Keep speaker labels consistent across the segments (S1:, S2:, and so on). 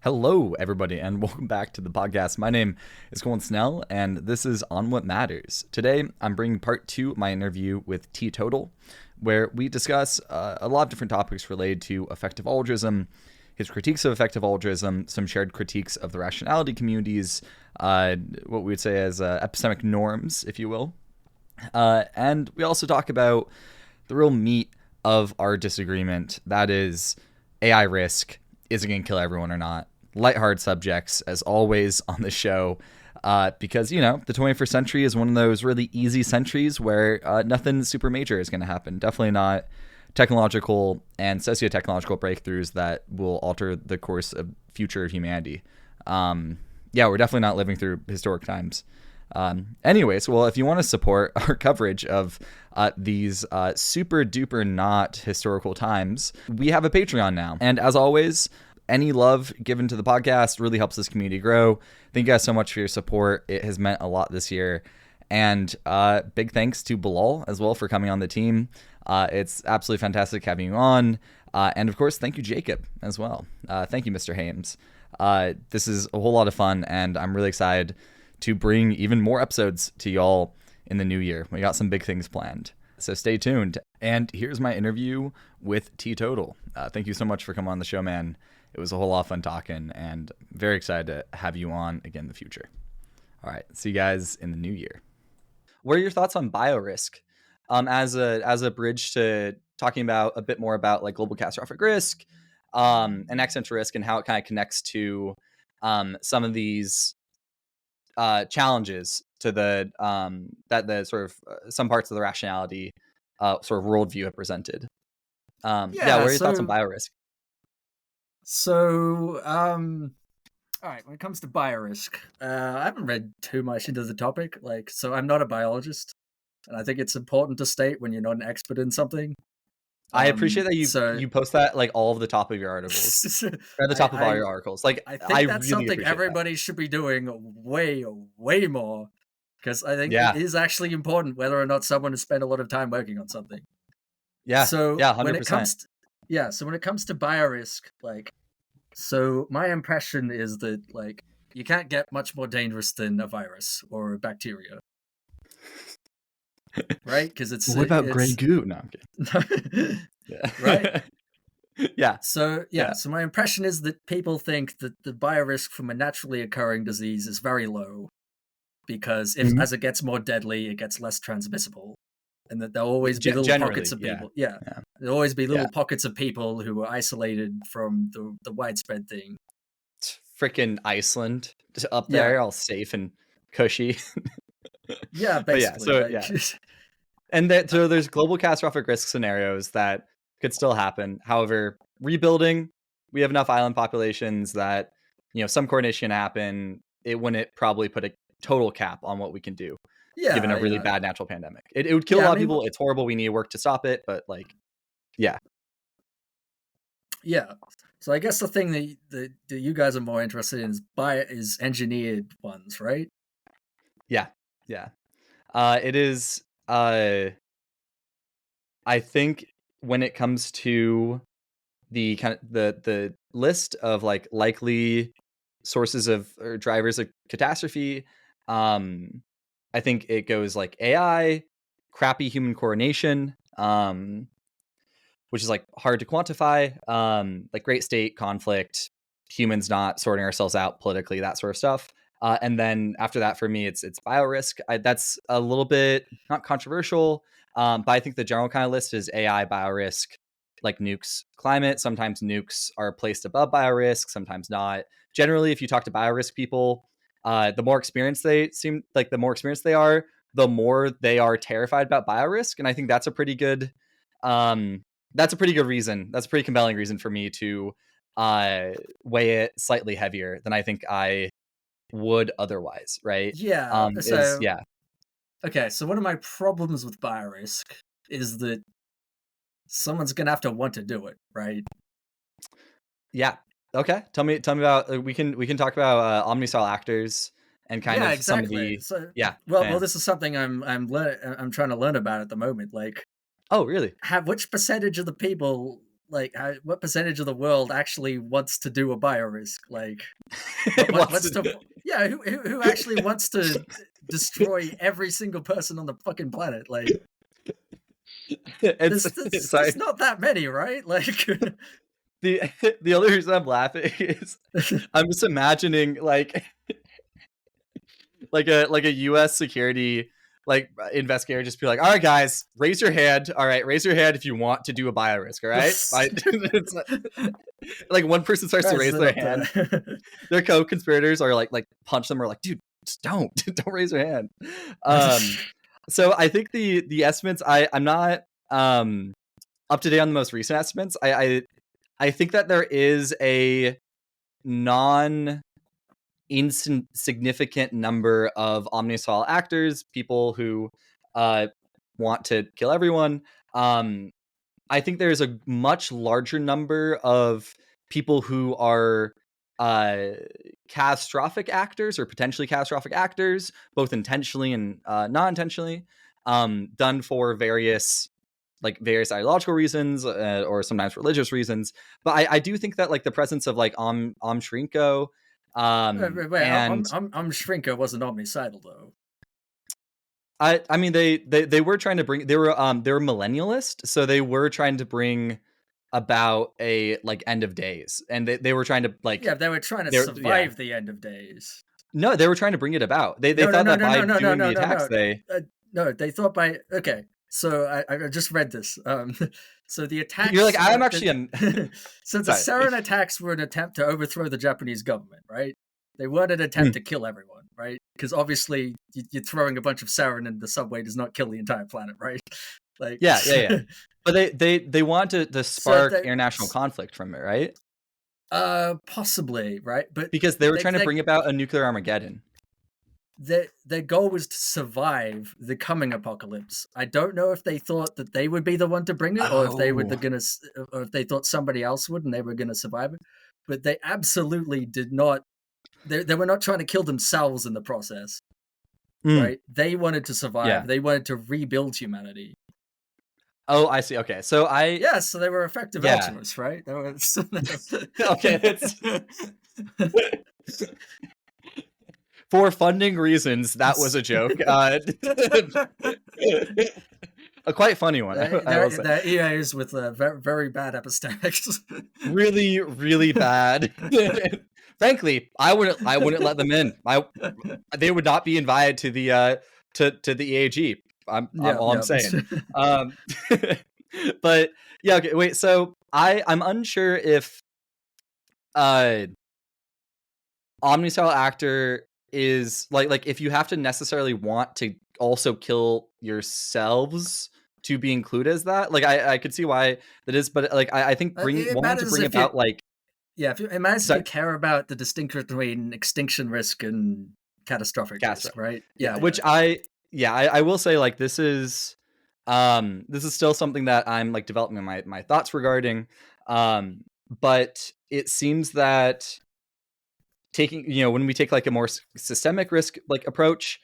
S1: Hello, everybody, and welcome back to the podcast. My name is Coleman Snell, and this is On What Matters. Today, I'm bringing part 2 of my interview with TTotal, where we discuss a lot of different topics related to effective altruism, his critiques of effective altruism, some shared critiques of the rationality communities, what we would say as epistemic norms, if you will. And we also talk about the real meat of our disagreement, that is AI risk. Is it going to kill everyone or not? Lighthearted subjects, as always, on the show, because, the 21st century is one of those really easy centuries where nothing super major is going to happen. Definitely not technological and socio-technological breakthroughs that will alter the course of future of humanity. We're definitely not living through historic times. Anyways, well, if you want to support our coverage of these super duper not historical times, we have a Patreon now. And as always, any love given to the podcast really helps this community grow. Thank you guys so much for your support. It has meant a lot this year. And big thanks to Bilal as well for coming on the team. It's absolutely fantastic having you on. And of course, thank you, Jacob, as well. Thank you, Mr. Hames. This is a whole lot of fun, and I'm really excited to bring even more episodes to y'all in the new year. We got some big things planned, so stay tuned. And here's my interview with TTotal. Thank you so much for coming on the show, man. It was a whole lot of fun talking, and very excited to have you on again in the future. All right, see you guys in the new year. What are your thoughts on Biorisk as a bridge to talking about a bit more about like global catastrophic risk and existential risk, and how it kind of connects to some of these challenges to the that the sort of some parts of the rationality sort of worldview have presented. What are your thoughts on Biorisk?
S2: All right, when it comes to Biorisk, I haven't read too much into the topic, so I'm not a biologist, and I think it's important to state when you're not an expert in something.
S1: I appreciate that you post that like all of the top of your articles, at the top of all your articles. Like,
S2: I think that's
S1: really
S2: something everybody should be doing way more, because I think it is actually important whether or not someone has spent a lot of time working on something.
S1: Yeah.
S2: So
S1: 100%.
S2: when it comes to Biorisk, so my impression is that you can't get much more dangerous than a virus or a bacteria. Right? Because
S1: what about gray goo? No, I'm kidding.
S2: Right?
S1: Yeah.
S2: So my impression is that people think that the biorisk from a naturally occurring disease is very low, because as it gets more deadly, it gets less transmissible, and that there'll always be little pockets of people. There'll always be little pockets of people who are isolated from the widespread thing.
S1: Freaking Iceland, just up there, all safe and cushy.
S2: Yeah, basically.
S1: And so there's global catastrophic risk scenarios that could still happen. However, rebuilding, we have enough island populations that, some coordination happen. It wouldn't probably put a total cap on what we can do, given a really bad natural pandemic. It would kill a lot of people. It's horrible. We need to work to stop it. But Yeah.
S2: So I guess the thing that you guys are more interested in is engineered ones, right?
S1: Yeah. It is. I think when it comes to the kind of the list of likely sources of or drivers of catastrophe, I think it goes AI, crappy human coordination, which is hard to quantify, great state conflict, humans not sorting ourselves out politically, that sort of stuff. And then after that, for me, it's biorisk. That's a little bit not controversial, but I think the general kind of list is AI, biorisk, like nukes, climate. Sometimes nukes are placed above biorisk, sometimes not. Generally, if you talk to biorisk people, the more experienced they are, the more they are terrified about biorisk. And I think that's a pretty good reason. That's a pretty compelling reason for me to weigh it slightly heavier than I think I would otherwise, right?
S2: Okay, so one of my problems with biorisk is that someone's gonna have to want to do it, right?
S1: Okay, tell me about we can talk about omni-style actors and kind of
S2: exactly.
S1: some of
S2: the well, this is something I'm trying to learn about at the moment.
S1: Oh, really?
S2: Which percentage of the people what percentage of the world actually wants to do a biorisk? Like, who actually wants to destroy every single person on the fucking planet? Like, there's
S1: Sorry.
S2: not that many, right? Like,
S1: The only reason I'm laughing is I'm just imagining like a U.S. security like investigator just be like, all right, guys, raise your hand. All right, raise your hand if you want to do a biorisk. All right, it's like one person starts to raise their hand. Their co-conspirators are like punch them or like, dude, just don't raise your hand. So I think the estimates I'm not up to date on the most recent estimates. I think that there is a insignificant number of omnicidal actors, people who want to kill everyone. I think there's a much larger number of people who are catastrophic actors or potentially catastrophic actors, both intentionally and non-intentionally, done for various ideological reasons or sometimes religious reasons. But I do think that like the presence of like Shrinko
S2: wait,
S1: and
S2: Shrinko wasn't omnicidal though.
S1: I mean they were trying to bring they were millennialist, so they were trying to bring about a like end of days, and they were trying to like
S2: they were trying to survive the end of days.
S1: No, they were trying to bring it about. They thought that by doing the attacks
S2: they thought by okay. So I just read this. So the attacks.
S1: You're like, I'm actually.
S2: So the sarin attacks were an attempt to overthrow the Japanese government, right? They weren't an attempt to kill everyone, right? Because obviously, you're throwing a bunch of sarin in the subway does not kill the entire planet, right? Like,
S1: yeah. But they wanted to spark international conflict from it, right?
S2: Possibly, right? But
S1: because they were trying to bring about a nuclear Armageddon.
S2: Their goal was to survive the coming apocalypse. I don't know if they thought that they would be the one to bring it, or if they were or if they thought somebody else would and they were gonna survive it. But they absolutely did not. They were not trying to kill themselves in the process, right? They wanted to survive. Yeah. They wanted to rebuild humanity.
S1: Oh, I see. Okay, so
S2: so they were effective altruists, right?
S1: Okay. For funding reasons, that was a joke. A quite funny one.
S2: That EAs with very, very bad epistemics.
S1: Really, really bad. Frankly, I wouldn't let them in. They would not be invited to the EAG. I'm saying. But yeah, okay. Wait. So I'm unsure if omnicidal actor is like if you have to necessarily want to also kill yourselves to be included as that. Like I could see why that is, but like I think wanting to bring about like
S2: it matters if you care about the distinction between extinction risk and catastrophic risk, right?
S1: Which I will say like this is still something that I'm like developing my thoughts regarding, but it seems that taking, when we take like a more systemic risk like approach,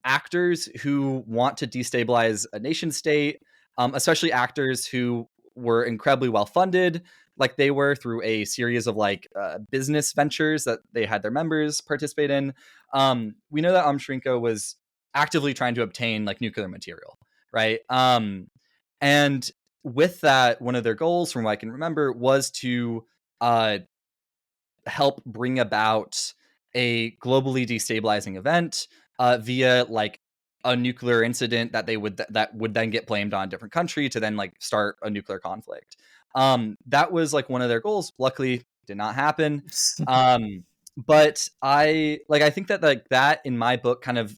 S1: actors who want to destabilize a nation state, especially actors who were incredibly well funded, like they were through a series of like business ventures that they had their members participate in. We know that Shrinko was actively trying to obtain like nuclear material, right? And with that, one of their goals, from what I can remember, was to help bring about a globally destabilizing event via like a nuclear incident that would then get blamed on a different country to then like start a nuclear conflict. That was like one of their goals. Luckily, did not happen. But I think that like that in my book kind of,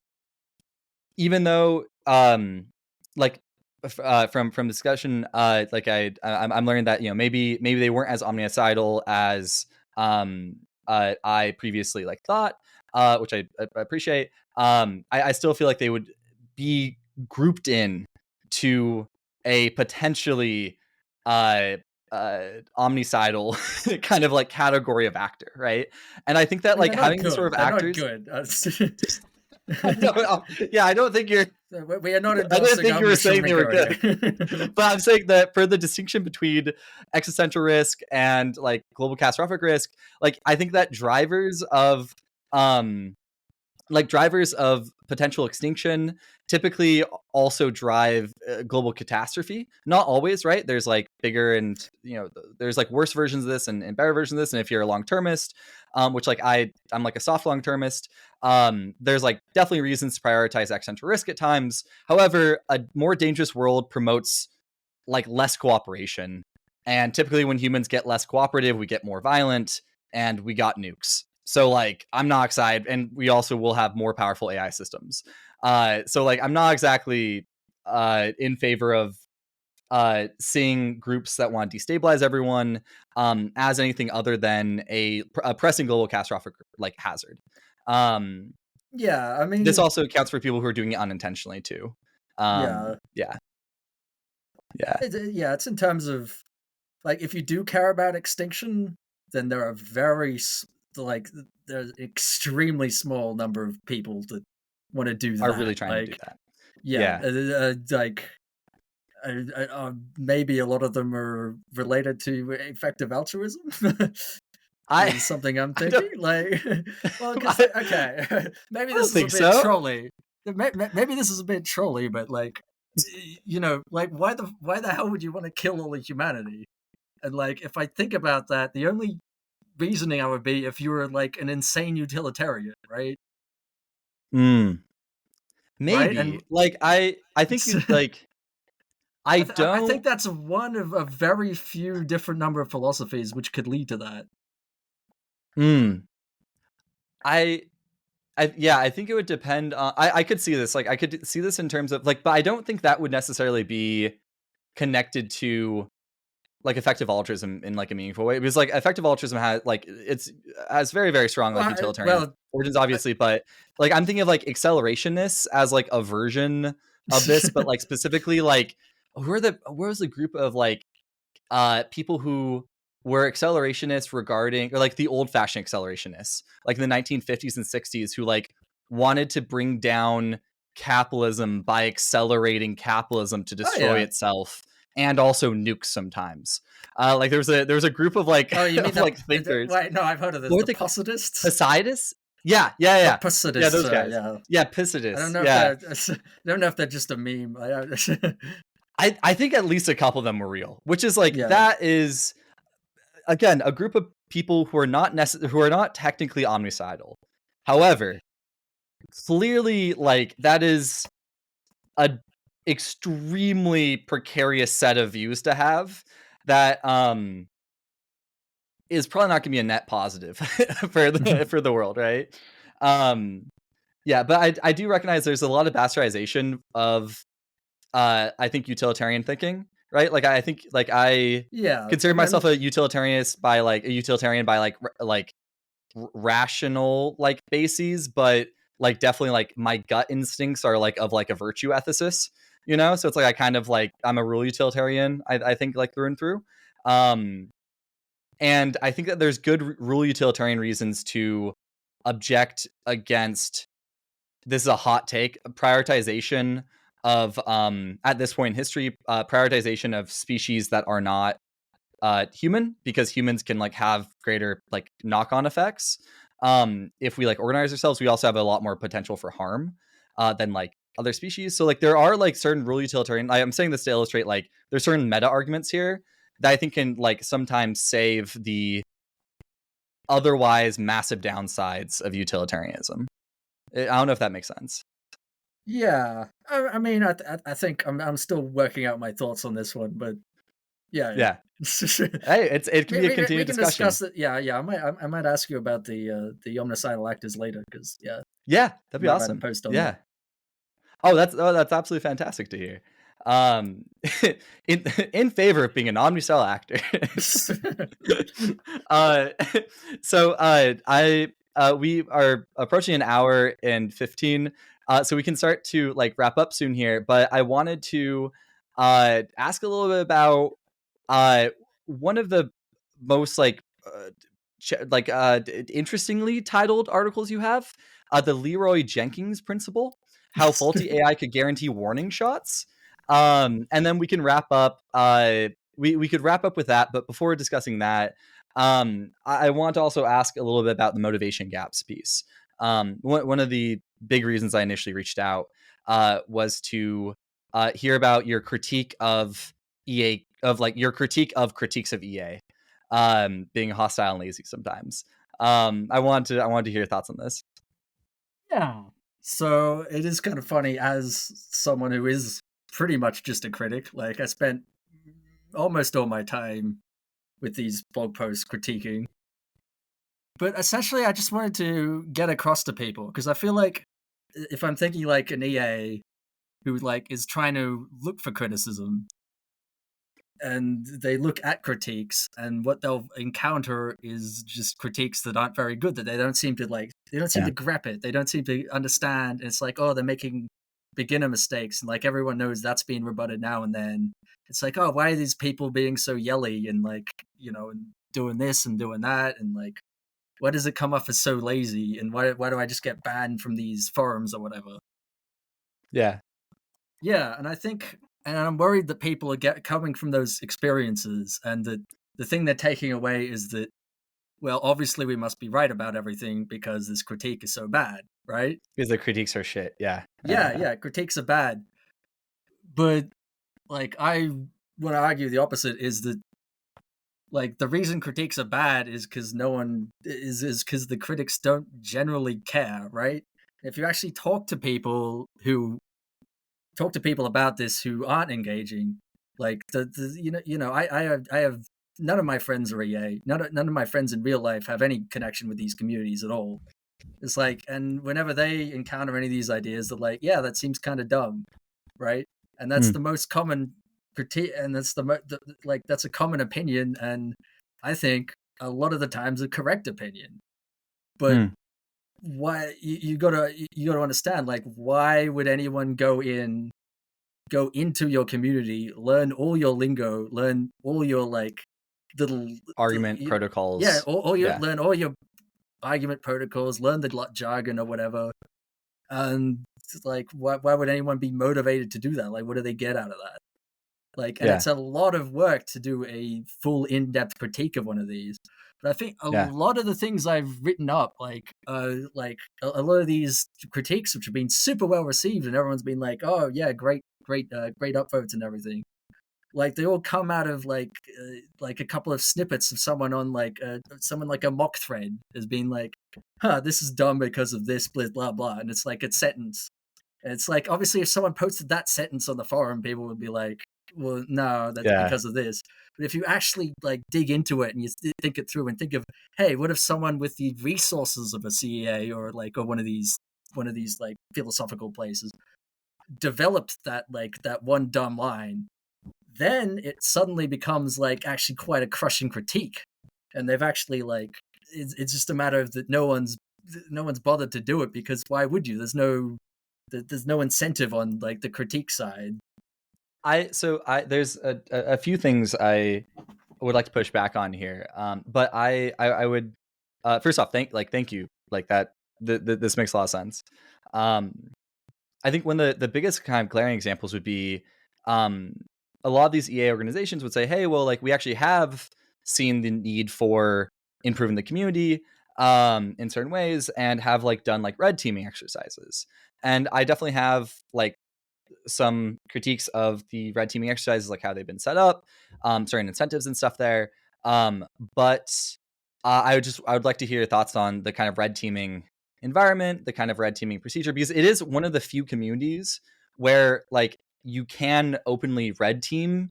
S1: even though like from discussion, like I'm learning that maybe they weren't as omnicidal as I previously like thought, which I appreciate. I still feel like they would be grouped in to a potentially omnicidal kind of like category of actor, right? And I think that like having these sort of actors,
S2: not good.
S1: I don't think you're
S2: We are not
S1: I didn't
S2: endorsing
S1: think you were saying they were good.
S2: good.
S1: But I'm saying that for the distinction between existential risk and like global catastrophic risk, like I think that drivers of potential extinction typically also drive global catastrophe. Not always, right? There's like bigger and there's like worse versions of this and better versions of this. And if you're a long termist, which like I'm like a soft long termist, there's like definitely reasons to prioritize existential risk at times. However, a more dangerous world promotes like less cooperation, and typically when humans get less cooperative, we get more violent, and we got nukes. So like I'm not excited, and we also will have more powerful AI systems. So like I'm not exactly in favor of seeing groups that want to destabilize everyone as anything other than a pressing global catastrophic like hazard.
S2: Yeah, I mean,
S1: This also accounts for people who are doing it unintentionally too.
S2: yeah,
S1: Yeah.
S2: it's in terms of like if you do care about extinction, then there are there's an extremely small number of people that want to do that.
S1: Are really trying to do that.
S2: Maybe a lot of them are related to effective altruism. Is something I'm thinking. Like, well, because okay, maybe this is a bit trolly. Maybe this is a bit trolly, but like, like why the hell would you want to kill all of humanity? And like, if I think about that, the only reasoning I would be if you were like an insane utilitarian, right?
S1: Maybe.
S2: Right? And
S1: like I think you like I
S2: think that's one of a very few different number of philosophies which could lead to that.
S1: I think it would depend on I could see this. Like I could see this in terms of like, but I don't think that would necessarily be connected to like effective altruism in like a meaningful way. Because like effective altruism has very, very strong like utilitarian origins, obviously, but like I'm thinking of like accelerationists as like a version of this, but like specifically like where was the group of like people who were accelerationists regarding, or like the old-fashioned accelerationists, like in the 1950s and 60s, who like wanted to bring down capitalism by accelerating capitalism to destroy itself, and also nukes sometimes. Like there was a group of like
S2: you mean
S1: like thinkers.
S2: Wait, no, I've heard of this. The Positists?
S1: Positists? Yeah. The
S2: Positists,
S1: yeah, those guys. Yeah, Positists.
S2: I don't know if they're just a meme.
S1: I think at least a couple of them were real, which is like that is again a group of people who are not technically omnicidal. However, clearly like that is a extremely precarious set of views to have that is probably not going to be a net positive for the world, right? But I do recognize there's a lot of bastardization of I think utilitarian thinking, right? Like I think like I consider myself a utilitarian by like rational like bases, but like definitely like my gut instincts are like of like a virtue ethicist, so it's like I kind of like I'm a rule utilitarian, I think, like through and through. And I think that there's good rule utilitarian reasons to object against, this is a hot take, prioritization of at this point in history, prioritization of species that are not human, because humans can like have greater like knock-on effects. If we like organize ourselves, we also have a lot more potential for harm than like other species. So like there are like certain rule utilitarian, I'm saying this to illustrate like there's certain meta arguments here that I think can like sometimes save the otherwise massive downsides of utilitarianism. I don't know if that makes sense.
S2: Yeah, I mean, I think I'm still working out my thoughts on this one, but yeah.
S1: Hey, it can be a continued discussion.
S2: Discuss it. Yeah. I might ask you about the omnicidal actors later, because
S1: that'd be awesome.
S2: Post on that.
S1: That's absolutely fantastic to hear. In favor of being an omnicidal actor. We are approaching an hour and 15, so we can start to like wrap up soon here. But I wanted to ask a little bit about one of the most interestingly titled articles you have, the Leroy Jenkins principle. how faulty AI could guarantee warning shots. And then we can wrap up. We could wrap up with that. But before discussing that, I want to also ask a little bit about the motivation gaps piece. One of the big reasons I initially reached out was to hear about your critique of EA, of like your critique of critiques of EA being hostile and lazy sometimes. I want to hear your thoughts on this.
S2: Yeah. So it is kind of funny, as someone who is pretty much just a critic. Like, I spent almost all my time with these blog posts critiquing. But essentially, I just wanted to get across to people, because I feel like if I'm thinking like an EA who like is trying to look for criticism, and they look at critiques, and what they'll encounter is just critiques that aren't very good, that they don't seem to grep it, they don't seem to understand. And it's like, oh, they're making beginner mistakes, and like everyone knows that's being rebutted now and then. It's like, oh, why are these people being so yelly and like, and doing this and doing that, and like, why does it come off as so lazy, and why do I just get banned from these forums or whatever?
S1: Yeah.
S2: And I think, and I'm worried that people are coming from those experiences, and that the thing they're taking away is that, well, obviously we must be right about everything because this critique is so bad, right?
S1: Because the critiques are shit. Yeah.
S2: Critiques are bad. But like, I want to argue the opposite, is that like the reason critiques are bad is because because the critics don't generally care, right? If you actually talk to people about this who aren't engaging, like I have none of my friends are EA. None of my friends in real life have any connection with these communities at all. It's like, and whenever they encounter any of these ideas, they're like, yeah, that seems kind of dumb, right? And that's the most common critique, and that's that's a common opinion, and I think a lot of the times a correct opinion. But why you gotta understand, like, why would anyone go into your community, learn all your lingo, learn all your like little
S1: argument protocols,
S2: learn all your argument protocols, learn the jargon or whatever, and like, why would anyone be motivated to do that? Like, what do they get out of that? Like, and it's a lot of work to do a full in-depth critique of one of these. But I think a lot of the things I've written up, like a lot of these critiques, which have been super well received, and everyone's been like, "Oh yeah, great upvotes and everything." Like, they all come out of like a couple of snippets of someone on someone like a mock thread has been like, "Huh, this is dumb because of this, blah blah blah," and it's like a sentence. And it's like, obviously, if someone posted that sentence on the forum, people would be like, well, no, that's because of this. But if you actually like dig into it and you think it through and think of, hey, what if someone with the resources of a CEA or one of these like philosophical places developed that one dumb line, then it suddenly becomes like actually quite a crushing critique. And they've actually like, it's just a matter of that no one's bothered to do it, because why would you? There's no incentive on like the critique side.
S1: There's a few things I would like to push back on here. But I would first off thank you, like that. This makes a lot of sense. I think one of the biggest kind of glaring examples would be a lot of these EA organizations would say, hey, well, like, we actually have seen the need for improving the community in certain ways, and have like done like red teaming exercises. And I definitely have like some critiques of the red teaming exercises, like how they've been set up, certain incentives and stuff there. But I would like to hear your thoughts on the kind of red teaming environment, the kind of red teaming procedure, because it is one of the few communities where like you can openly red team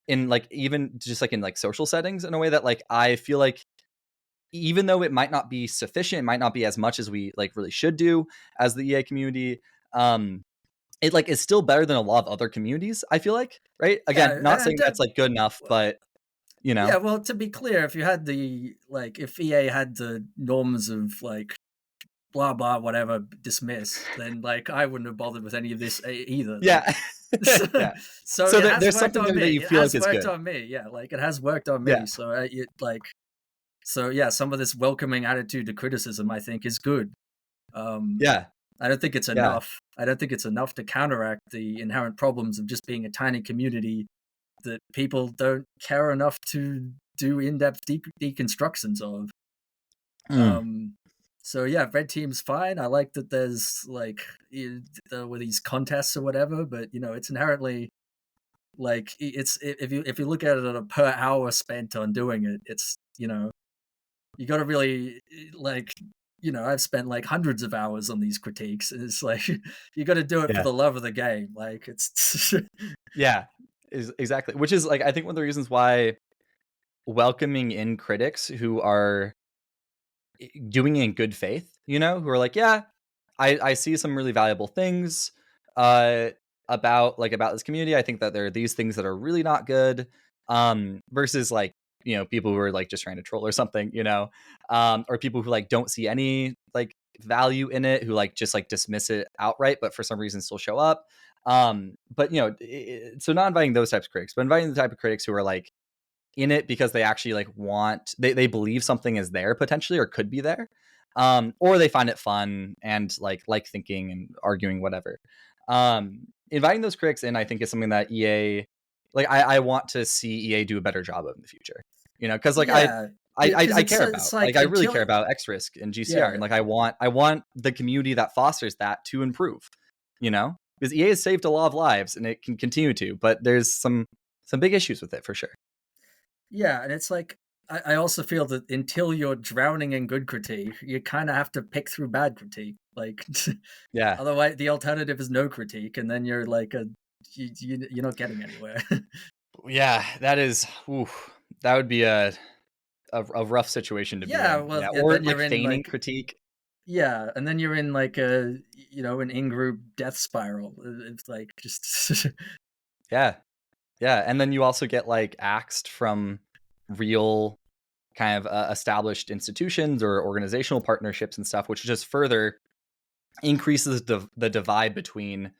S1: in like, even just like in like social settings, in a way that like I feel like, even though it might not be sufficient, it might not be as much as we like really should do as the EA community, it like is still better than a lot of other communities, I feel like, right? Again, not saying that's like good enough, but
S2: yeah, well, to be clear, if you had if EA had the norms of like blah blah whatever dismiss, then like I wouldn't have bothered with any of this either.
S1: Yeah.
S2: Yeah. So
S1: there's something there that you feel like is good.
S2: It has worked on me. Yeah, like it has worked on me. Yeah. So yeah, some of this welcoming attitude to criticism, I think, is good. I don't think it's enough, I don't think it's enough to counteract the inherent problems of just being a tiny community that people don't care enough to do in-depth deconstructions of.
S1: Mm.
S2: So yeah, red team's fine. I like that there's like with these contests or whatever, but it's inherently like it's if you look at it on a per hour spent on doing it, it's you got to really like I've spent like hundreds of hours on these critiques, and it's like you got to do it for
S1: Yeah.
S2: the love of the game. Like it's
S1: Yeah. Exactly. Which is like I think one of the reasons why welcoming in critics who are doing it in good faith, who are like, yeah, I see some really valuable things uh about this community. I think that there are these things that are really not good. Versus like, people who are like just trying to troll or something, or people who like don't see any like value in it, who like just like dismiss it outright, but for some reason still show up. But so not inviting those types of critics, but inviting the type of critics who are like in it because they actually like they believe something is there potentially or could be there, or they find it fun and like thinking and arguing, whatever. Inviting those critics in, I think, is something that EA, like I want to see EA do a better job of in the future, because like
S2: yeah, because
S1: I care
S2: it's
S1: about,
S2: like
S1: like I really
S2: until
S1: care about X-Risk and GCR,
S2: yeah
S1: and like I want the community that fosters that to improve, because EA has saved a lot of lives and it can continue to, but there's some big issues with it for sure.
S2: Yeah, and it's like I also feel that until you're drowning in good critique, you kind of have to pick through bad critique. Like,
S1: Yeah.
S2: otherwise, the alternative is no critique, and then you're like you're not getting anywhere.
S1: Yeah, that would be a rough situation to be
S2: Yeah,
S1: in.
S2: well,
S1: Yeah,
S2: yeah,
S1: or
S2: then
S1: like
S2: you're in
S1: feigning
S2: like
S1: critique.
S2: yeah, and then you're in like an in-group death spiral. It's like just
S1: Yeah, yeah, and then you also get like axed from real kind of established institutions or organizational partnerships and stuff, which just further increases the divide between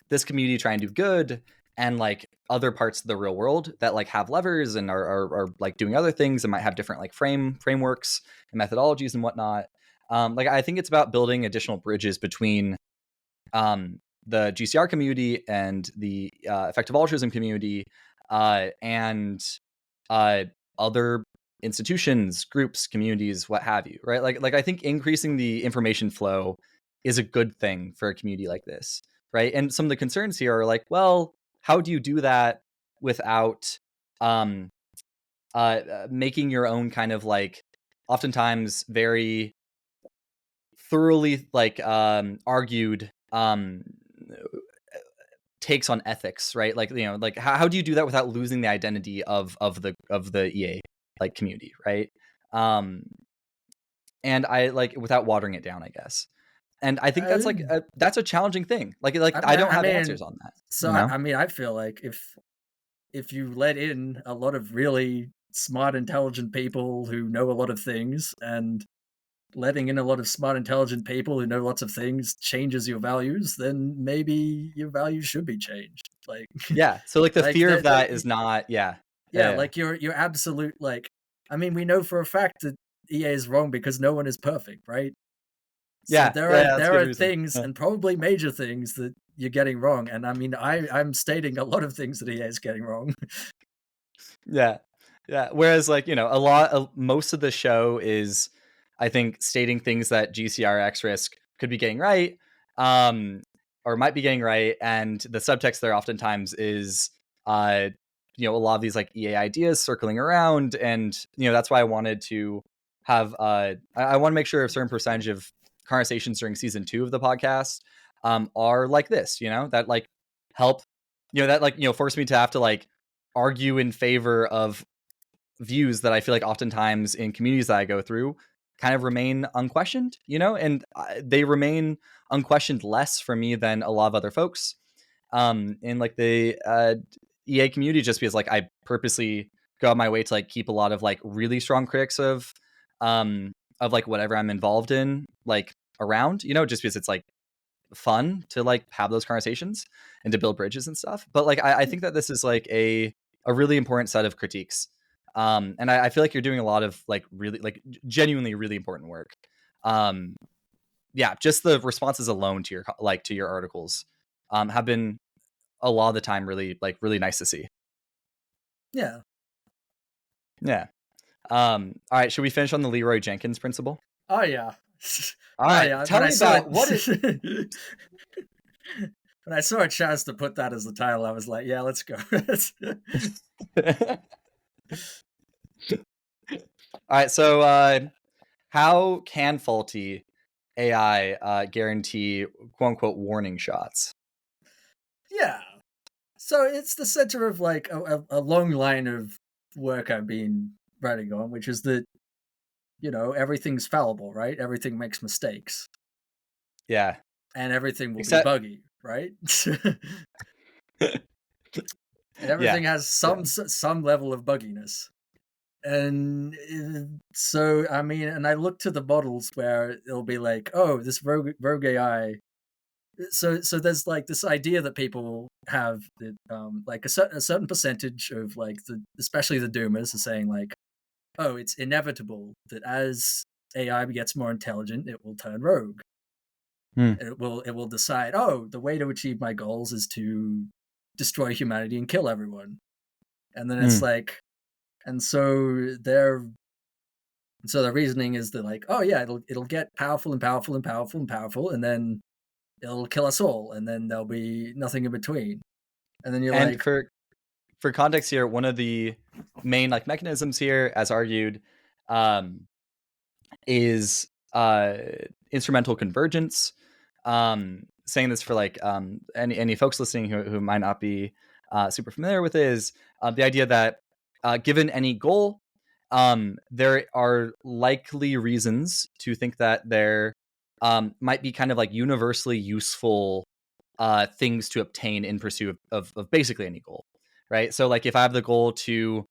S1: this community trying to do good and like other parts of the real world that like have levers and are like doing other things and might have different like frameworks and methodologies and whatnot. Like I think it's about building additional bridges between the GCR community and the effective altruism community, and other institutions, groups, communities, what have you, right? Like I think increasing the information flow is a good thing for a community like this, right? And some of the concerns here are like, well, how do you do that without um, making your own kind of like oftentimes very thoroughly like argued takes on ethics, right? Like like how do you do that without losing the identity of the EA like community, right? Um, and I like without watering it down, I guess. And I think that's like
S2: I,
S1: that's a challenging thing. Like I don't
S2: I
S1: have
S2: mean,
S1: answers on that,
S2: so I mean, I feel like if you let in a lot of really smart, intelligent people who know a lot of things, and letting in a lot of smart, intelligent people who know lots of things changes your values, then maybe your values should be changed. Like,
S1: Yeah. So like the
S2: like
S1: fear of that is not. Yeah.
S2: yeah, like your absolute like. I mean, we know for a fact that EA is wrong because no one is perfect, right? So
S1: Yeah. Yeah. That's a
S2: there
S1: good
S2: are
S1: reason.
S2: things,
S1: Yeah.
S2: and probably major things, that you're getting wrong. And I mean, I'm stating a lot of things that EA is getting wrong.
S1: Yeah. Yeah. Whereas like, most of the show is, I think, stating things that GCR X Risk could be getting right, um, or might be getting right. And the subtext there oftentimes is, uh, a lot of these like EA ideas circling around. And, that's why I wanted to have, I want to make sure a certain percentage of conversations during season 2 of the podcast, are like this, that like help, that like, force me to have to like argue in favor of views that I feel like oftentimes in communities that I go through kind of remain unquestioned, and they remain unquestioned less for me than a lot of other folks in like the EA community, just because like I purposely go out my way to like keep a lot of like really strong critics of like whatever I'm involved in like around, just because it's like fun to like have those conversations and to build bridges and stuff. But like I think that this is like a really important set of critiques. And I feel like you're doing a lot of like really like genuinely really important work. Um, yeah, just the responses alone to your articles have been a lot of the time really nice to see.
S2: Yeah.
S1: Yeah. All right, should we finish on the Leroy Jenkins principle?
S2: Oh yeah.
S1: All
S2: Oh
S1: right,
S2: yeah.
S1: tell
S2: When I
S1: me
S2: saw
S1: about what
S2: it,
S1: it.
S2: when I saw a chance to put that as the title, I was like, yeah, let's go.
S1: All right, so how can faulty AI guarantee quote unquote warning shots?
S2: Yeah. So it's the center of like a long line of work I've been writing on, which is that, everything's fallible, right? Everything makes mistakes.
S1: Yeah.
S2: And everything will be
S1: Except,
S2: buggy, right? And
S1: yeah,
S2: everything has
S1: yeah.
S2: some level of bugginess. And so, I mean, and I look to the models where it'll be like, oh, this rogue AI. So there's like this idea that people have that like a certain percentage of like especially the doomers are saying like, oh, it's inevitable that as AI gets more intelligent, it will turn rogue.
S1: Hmm.
S2: It will decide, oh, the way to achieve my goals is to destroy humanity and kill everyone. And then it's
S1: Hmm.
S2: like, and so the reasoning is that like, oh yeah, it'll get powerful and powerful and powerful and powerful, and then it'll kill us all, and then there'll be nothing in between. And then you're
S1: And
S2: like,
S1: for context here, one of the main like mechanisms here, as argued, um, is instrumental convergence. Saying this for like any folks listening who might not be super familiar with it is the idea that given any goal, there are likely reasons to think that there might be kind of like universally useful things to obtain in pursuit of basically any goal, right? So like if I have the goal to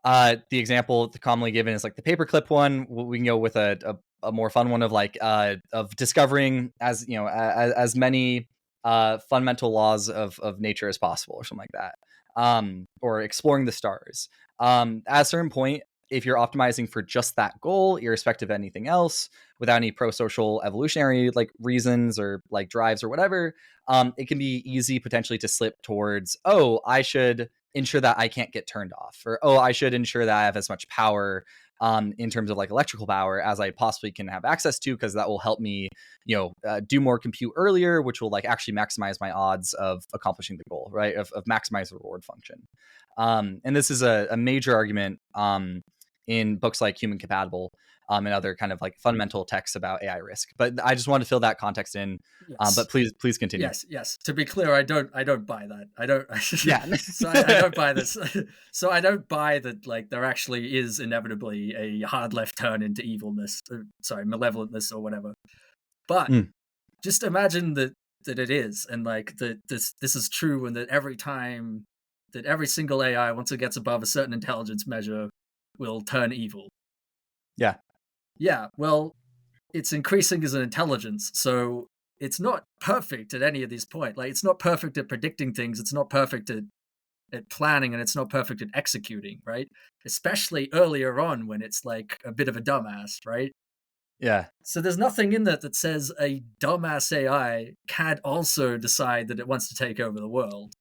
S1: the example commonly given is like the paperclip one. We can go with a more fun one of like of discovering as as many fundamental laws of nature as possible or something like that, or exploring the stars. At a certain point, if you're optimizing for just that goal, irrespective of anything else, without any pro-social evolutionary like reasons or like drives or whatever, it can be easy potentially to slip towards, oh, I should ensure that I can't get turned off, or oh, I should ensure that I have as much power in terms of like electrical power as I possibly can have access to, because that will help me, do more compute earlier, which will like actually maximize my odds of accomplishing the goal, right? Of maximize the reward function. And this is a major argument in books like Human Compatible and other kind of like fundamental texts about AI risk. But I just wanted to fill that context in.
S2: yes,
S1: But please continue.
S2: yes. To be clear, I don't buy that. I don't.
S1: Yeah.
S2: So I don't buy this. So I don't buy that like there actually is inevitably a hard left turn into evilness. Sorry, malevolentness or whatever. But just imagine that it is, and like that this is true, and that every time that every single AI, once it gets above a certain intelligence measure, will turn evil.
S1: Yeah.
S2: Yeah, well, it's increasing as an intelligence, so it's not perfect at any of these points. Like, it's not perfect at predicting things, it's not perfect at planning, and it's not perfect at executing, right? Especially earlier on when it's like a bit of a dumbass, right?
S1: Yeah.
S2: So there's nothing in that says a dumbass AI can also decide that it wants to take over the world.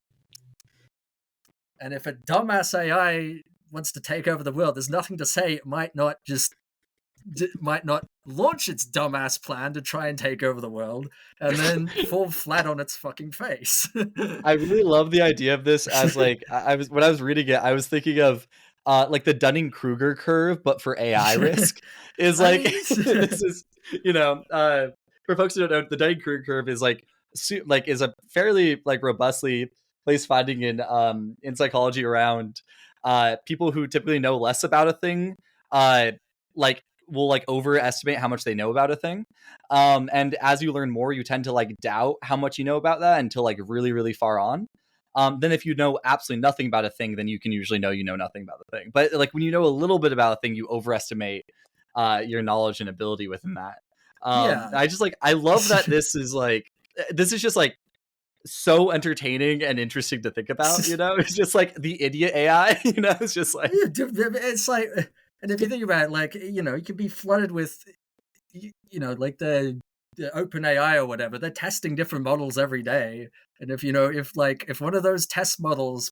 S2: And if a dumbass AI wants to take over the world, there's nothing to say it might not launch its dumbass plan to try and take over the world and then fall flat on its fucking face.
S1: I really love the idea of this as like I was when I was reading it, I was thinking of like the Dunning-Kruger curve, but for AI risk is
S2: I
S1: like
S2: mean,
S1: this is for folks who don't know, the Dunning-Kruger curve is like is a fairly like robustly place finding in psychology around people who typically know less about a thing like will like overestimate how much they know about a thing. And as you learn more, you tend to like doubt how much you know about that until like really far on. Then if you know absolutely nothing about a thing, then you can usually know you know nothing about the thing. But like when you know a little bit about a thing, you overestimate your knowledge and ability within that.
S2: yeah.
S1: I love that this is just like so entertaining and interesting to think about. It's just like the idiot AI. It's just like
S2: It's like, and if you think about it, like, you can be flooded with like the OpenAI or whatever, they're testing different models every day. And if one of those test models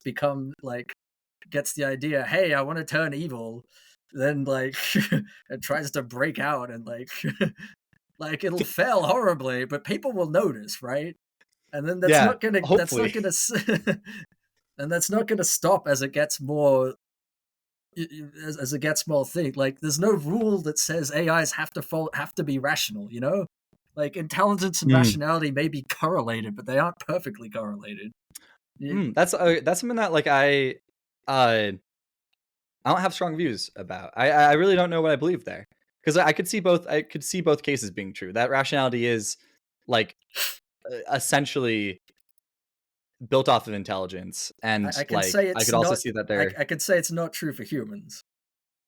S2: gets the idea, hey, I want to turn evil, then it tries to break out and it'll fail horribly, but people will notice, right? And then
S1: Yeah, hopefully.
S2: and that's not gonna stop as it gets more as it gets more thing. Like there's no rule that says AIs have to be rational, Like intelligence and rationality may be correlated, but they aren't perfectly correlated.
S1: That's something that I don't have strong views about. I really don't know what I believe there, because I could see both cases being true. That rationality is like essentially built off of intelligence, and
S2: I can say
S1: I
S2: it's
S1: could also
S2: not.
S1: see that they're
S2: I could say it's not true for humans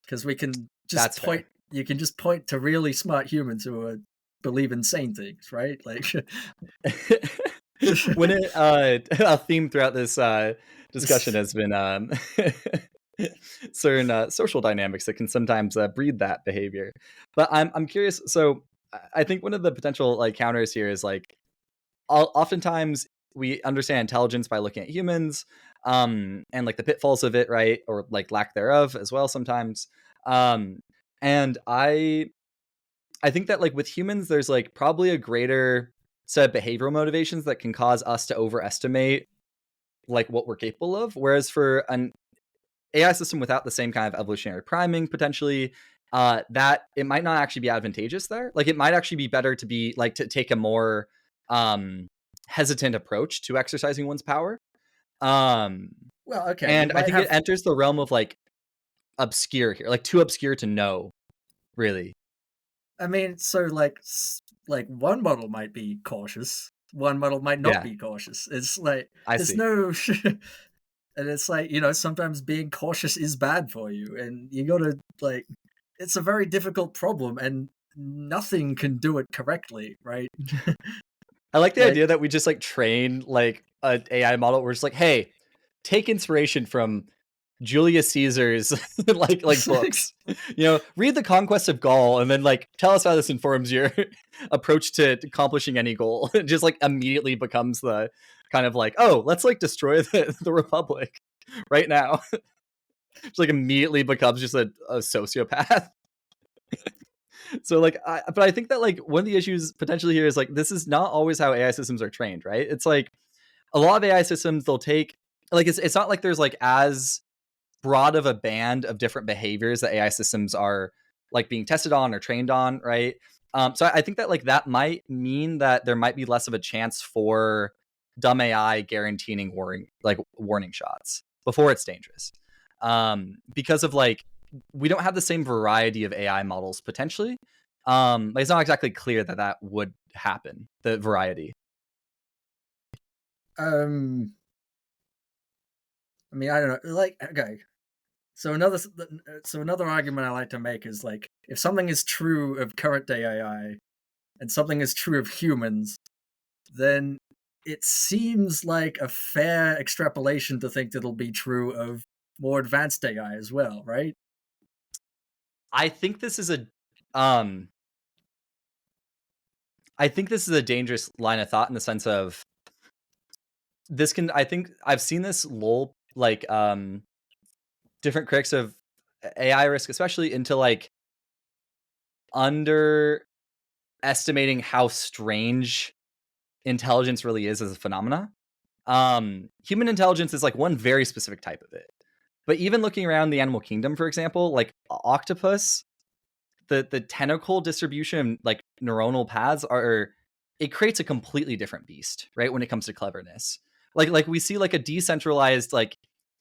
S2: because we can just
S1: that's
S2: point.
S1: fair.
S2: You can just point to really smart humans who believe in sane things, right?
S1: When a theme throughout this discussion has been certain social dynamics that can sometimes breed that behavior. But I'm curious. So I think one of the potential counters here is oftentimes we understand intelligence by looking at humans, and the pitfalls of it, right, or lack thereof as well sometimes. And I think that with humans, there's probably a greater set of behavioral motivations that can cause us to overestimate what we're capable of. Whereas for an AI system without the same kind of evolutionary priming, potentially, that it might not actually be advantageous there. It might actually be better to be to take a more hesitant approach to exercising one's power.
S2: Well, okay,
S1: And I think it enters the realm of obscure here, too obscure to know, really.
S2: I mean, so one model might be cautious, one model might not be cautious. It's
S1: I
S2: there's
S1: see.
S2: no, and it's sometimes being cautious is bad for you, and you gotta it's a very difficult problem, and nothing can do it correctly, right?
S1: I like the idea that we just train an AI model. We're just hey, take inspiration from Julius Caesar's books. Read The Conquest of Gaul and then tell us how this informs your approach to accomplishing any goal. It just immediately becomes the kind of oh, let's destroy the Republic right now. Just immediately becomes just a sociopath. So but I think that one of the issues potentially here is this is not always how AI systems are trained, right? It's a lot of AI systems, they'll take it's not there's as broad of a band of different behaviors that AI systems are being tested on or trained on, right? So I think that that might mean that there might be less of a chance for dumb AI guaranteeing warning shots before it's dangerous, because of we don't have the same variety of AI models potentially. It's not exactly clear that would happen, the variety.
S2: I mean, I don't know. Okay, so another argument I like to make is if something is true of current day AI and something is true of humans, then it seems like a fair extrapolation to think that it'll be true of more advanced AI as well, right?
S1: I think this is a dangerous line of thought in the sense of I think I've seen this lull different critics of AI risk, especially into underestimating how strange intelligence really is as a phenomena. Human intelligence is one very specific type of it. But even looking around the animal kingdom, for example, octopus, the tentacle distribution, neuronal paths it creates a completely different beast, right? When it comes to cleverness, we see a decentralized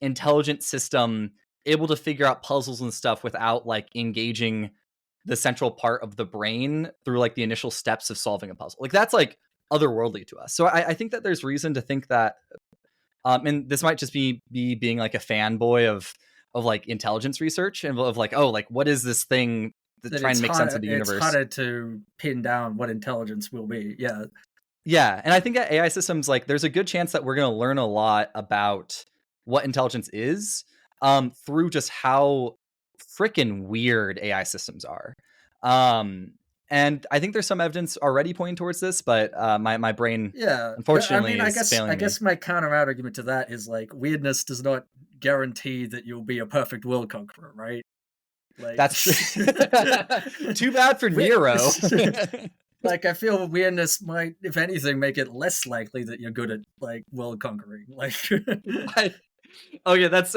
S1: intelligent system able to figure out puzzles and stuff without engaging the central part of the brain through the initial steps of solving a puzzle. That's otherworldly to us. So I think that there's reason to think that, and this might just be being a fanboy of intelligence research and of what is this thing that trying to make sense of the universe.
S2: It's harder to pin down what intelligence will be.
S1: Yeah, and I think that AI systems, there's a good chance that we're going to learn a lot about what intelligence is, through just how freaking weird AI systems are. And I think there's some evidence already pointing towards this, but my brain,
S2: Yeah, I
S1: unfortunately,
S2: mean,
S1: is
S2: I
S1: failing me.
S2: guess my counter argument to that is like weirdness does not guarantee that you'll be a perfect world conqueror, right? Like,
S1: That's true. Too bad for
S2: we-
S1: Nero.
S2: like I feel weirdness might, if anything, make it less likely that you're good at like world conquering. Like,
S1: Okay, that's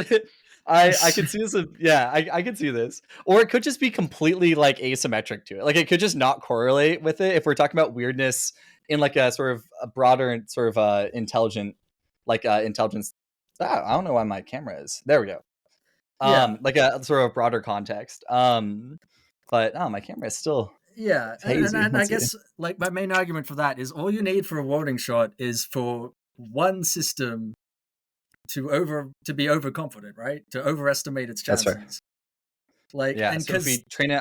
S1: I could see this. Yeah, I could see this, or it could just be completely like asymmetric to it. Like it could just not correlate with it if we're talking about weirdness in like a sort of a broader sort of intelligent, like intelligence. I don't know why my camera is. There we go.
S2: yeah,
S1: Like a sort of broader context. But my camera is still
S2: yeah,
S1: it's hazy.
S2: and I
S1: Let's see.
S2: guess like my main argument for that is all you need for a warning shot is for one system to be overconfident, right? To overestimate its
S1: That's fair.
S2: chances. Like,
S1: Yeah.
S2: and
S1: So if
S2: because
S1: we train it,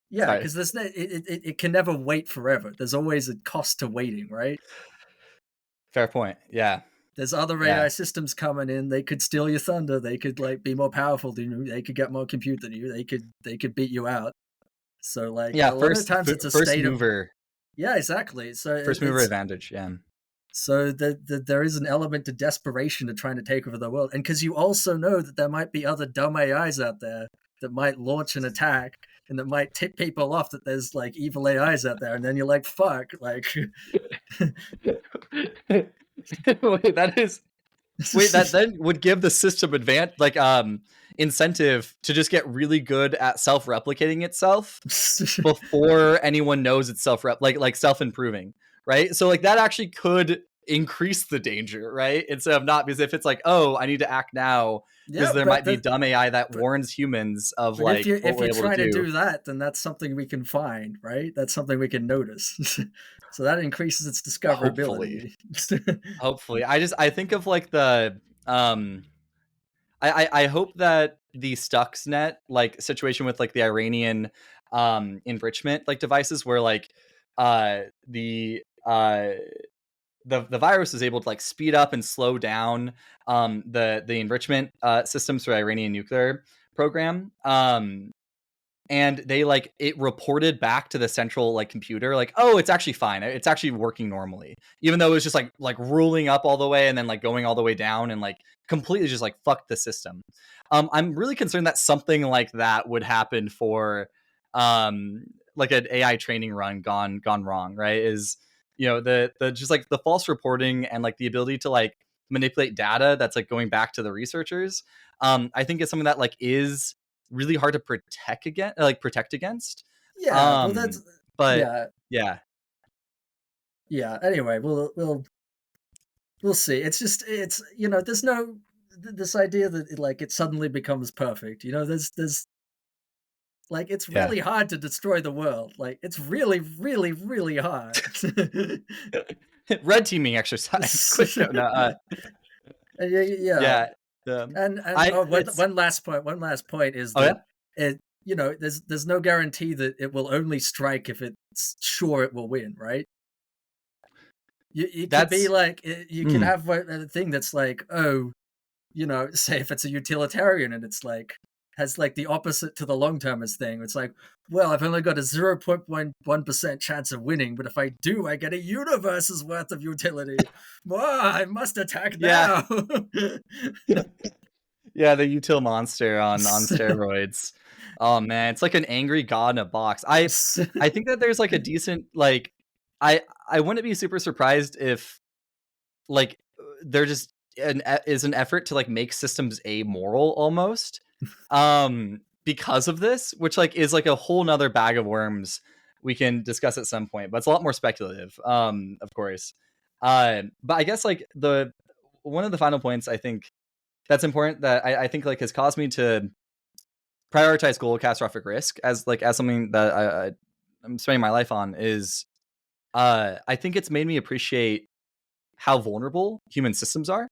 S2: yeah,
S1: sorry.
S2: because there's no, it can never wait forever. There's always a cost to waiting, right?
S1: Fair point. Yeah.
S2: There's other
S1: Yeah.
S2: AI systems coming in. They could steal your thunder. They could like be more powerful than you. They could get more compute than you. They could beat you out. So like
S1: Yeah.
S2: a lot of the times it's a
S1: First
S2: state of
S1: mover.
S2: yeah, exactly. So
S1: First mover
S2: it's
S1: advantage. Yeah.
S2: so there is an element of desperation to trying to take over the world, and because you also know that there might be other dumb AIs out there that might launch an attack and that might tip people off that there's like evil AIs out there, and then you're like, fuck, like.
S1: Wait, that then would give the system incentive to just get really good at self-replicating itself before anyone knows it's like self-improving, right? So like that actually could increase the danger, right? Instead of not, because if it's like, oh, I need to act now because
S2: Yeah,
S1: there might be dumb AI that warns humans of
S2: but
S1: like what
S2: if
S1: we're
S2: you
S1: able to
S2: try to
S1: do.
S2: do that, then that's something we can find, right? That's something we can notice. So that increases its
S1: Hopefully.
S2: discoverability.
S1: Hopefully. I think of like the I hope that the Stuxnet like situation with like the Iranian enrichment like devices where like uh the uh the virus is able to like speed up and slow down the enrichment systems for Iranian nuclear program. And they like it reported back to the central like computer like, oh, it's actually fine, it's actually working normally, even though it was just like ruling up all the way and then like going all the way down and like completely just like fuck the system. I'm really concerned that something like that would happen for um like an AI training run gone wrong, right? Is the just like the false reporting and like the ability to like manipulate data that's like going back to the researchers. I think it's something that like is really hard to protect against.
S2: Yeah, well, that's
S1: But
S2: yeah,
S1: yeah,
S2: yeah. Anyway, we'll see. It's just there's no this idea that like it suddenly becomes perfect. There's like it's
S1: yeah.
S2: really hard to destroy the world. Like it's really, really, really hard.
S1: Red teaming exercise. Quick note. No,
S2: Yeah,
S1: yeah.
S2: and
S1: I
S2: oh,
S1: it's
S2: one last point. One last point is
S1: oh yeah,
S2: that there's no guarantee that it will only strike if it's sure it will win, right? You could be
S1: that's
S2: like you could
S1: mm,
S2: have a thing that's like, oh, say if it's a utilitarian and it's like has like the opposite to the long termist thing. It's like, well, I've only got a 0.11% chance of winning, but if I do, I get a universe's worth of utility. I must attack
S1: yeah,
S2: now.
S1: yeah. The util monster on steroids. Oh man, it's like an angry god in a box. I think that there's like a decent like I wouldn't be super surprised if like there just is an effort to like make systems amoral almost because of this, which like is like a whole nother bag of worms we can discuss at some point, but it's a lot more speculative, of course. But I guess like the one of the final points I think that's important that I think like has caused me to prioritize global catastrophic risk as something that I'm spending my life on is I think it's made me appreciate how vulnerable human systems are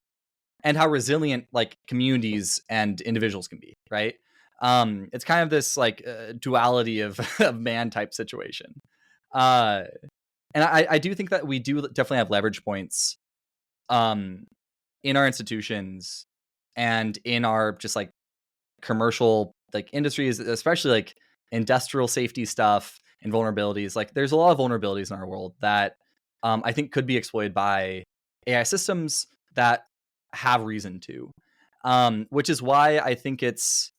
S1: and how resilient like communities and individuals can be, right? It's kind of this like duality of, of man type situation. Uh, and I do think that we do definitely have leverage points um, in our institutions and in our just like commercial like industries, especially like industrial safety stuff and vulnerabilities. Like there's a lot of vulnerabilities in our world that I think could be exploited by AI systems that have reason to, which is why I think it's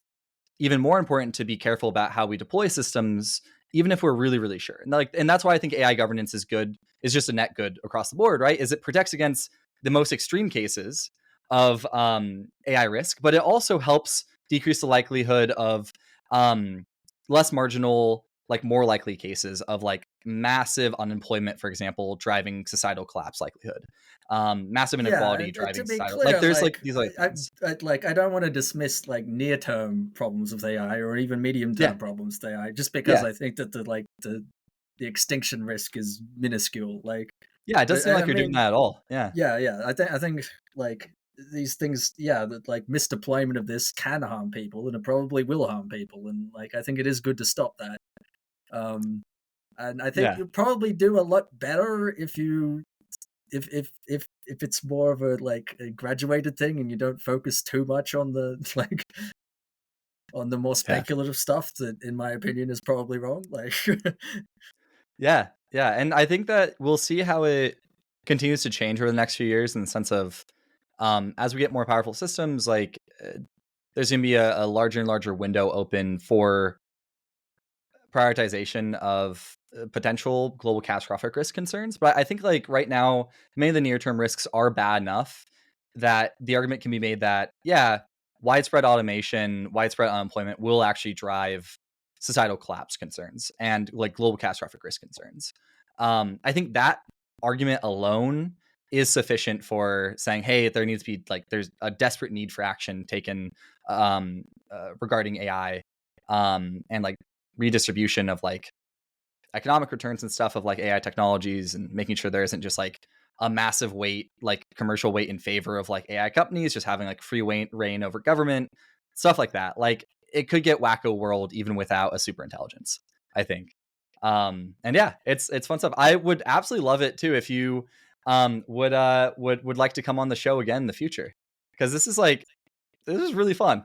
S1: even more important to be careful about how we deploy systems, even if we're really, really sure. And that's why I think AI governance is good, is just a net good across the board, right? Is it protects against the most extreme cases of AI risk, but it also helps decrease the likelihood of less marginal, like more likely cases of like massive unemployment, for example, driving societal collapse likelihood, massive
S2: Yeah,
S1: inequality
S2: and
S1: driving
S2: to be
S1: societal, like
S2: clear,
S1: there's like
S2: like
S1: these other
S2: I,
S1: things.
S2: I don't want to dismiss like near-term problems with AI or even medium-term
S1: Yeah.
S2: problems with AI just because
S1: Yeah.
S2: I think that the extinction risk is minuscule. Like,
S1: Yeah. It doesn't
S2: but
S1: seem
S2: I
S1: like you're doing
S2: mean,
S1: that at all. Yeah.
S2: yeah. I think like these things, yeah, that like misdeployment of this can harm people, and it probably will harm people, and like I think it is good to stop that. Um, and I think
S1: Yeah.
S2: you'll probably do a lot better if you if it's more of a like a graduated thing and you don't focus too much on the like on the more
S1: Yeah.
S2: speculative stuff that in my opinion is probably wrong. Like
S1: Yeah. Yeah. And I think that we'll see how it continues to change over the next few years in the sense of as we get more powerful systems, like there's going to be a larger and larger window open for prioritization of potential global catastrophic risk concerns. But I think like right now, many of the near term risks are bad enough that the argument can be made that, yeah, widespread automation, widespread unemployment will actually drive societal collapse concerns and like global catastrophic risk concerns. I think that argument alone is sufficient for saying, hey, there needs to be like, there's a desperate need for action taken regarding AI and like redistribution of like economic returns and stuff of like AI technologies and making sure there isn't just like a massive weight, like commercial weight in favor of like AI companies just having like free reign over government, stuff like that. Like it could get wacko world even without a super intelligence, I think. And yeah, it's fun stuff. I would absolutely love it too if you would like to come on the show again in the future. Because this is really fun.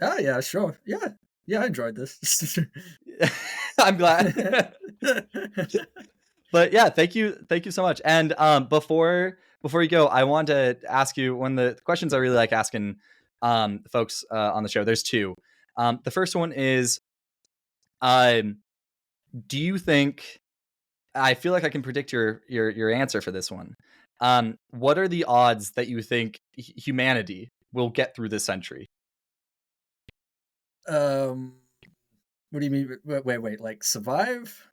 S2: oh yeah, sure. Yeah, I enjoyed this.
S1: I'm glad. But yeah, thank you so much. And before you go, I want to ask you one of the questions I really like asking folks on the show. There's two. The first one is, um, do you think? I feel like I can predict your answer for this one. What are the odds that you think humanity will get through this century?
S2: um, what do you mean? Wait, like survive?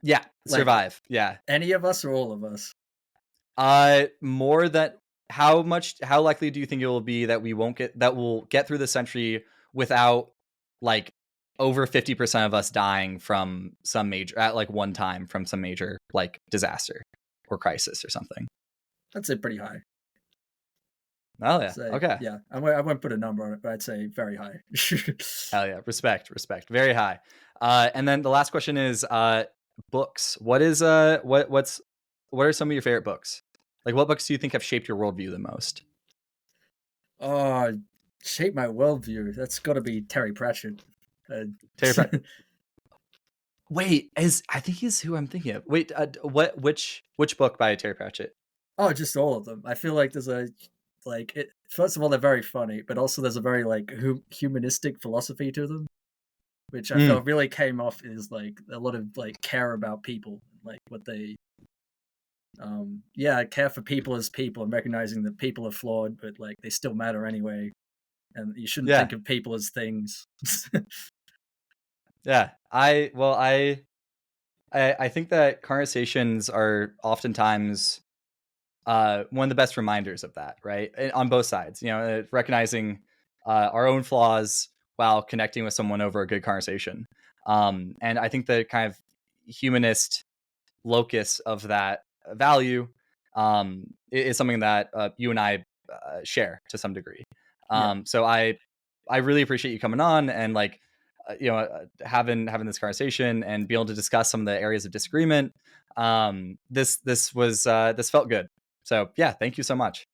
S1: Yeah,
S2: Like
S1: survive. Yeah.
S2: any of us or all of us?
S1: More than how likely do you think it will be that we'll get through the century without like over 50% of us dying from some major at like one time from some major like disaster or crisis or something?
S2: I'd say pretty high.
S1: Oh yeah.
S2: Say
S1: Okay.
S2: yeah. I won't put a number on it, but I'd say very high.
S1: Hell yeah. Respect. Very high. And then the last question is books. What is what are some of your favorite books? Like what books do you think have shaped your worldview the most?
S2: Oh, shape my worldview. That's got to be Terry Pratchett. Uh,
S1: Terry Pratchett. Wait, I think he's who I'm thinking of. Wait, which book by Terry Pratchett?
S2: oh, just all of them. I feel like there's a like it. First of all, they're very funny, but also there's a very like humanistic philosophy to them, which I
S1: Mm,
S2: felt really came off is like a lot of like care about people, like what they yeah, care for people as people and recognizing that people are flawed, but like they still matter anyway, and you shouldn't
S1: yeah,
S2: think of people as things.
S1: yeah. I think that conversations are oftentimes one of the best reminders of that, right? On both sides, recognizing our own flaws while connecting with someone over a good conversation. And I think the kind of humanist locus of that value is something that you and I share to some degree.
S2: Yeah,
S1: So I really appreciate you coming on and like having this conversation and be able to discuss some of the areas of disagreement. This felt good. So yeah, thank you so much.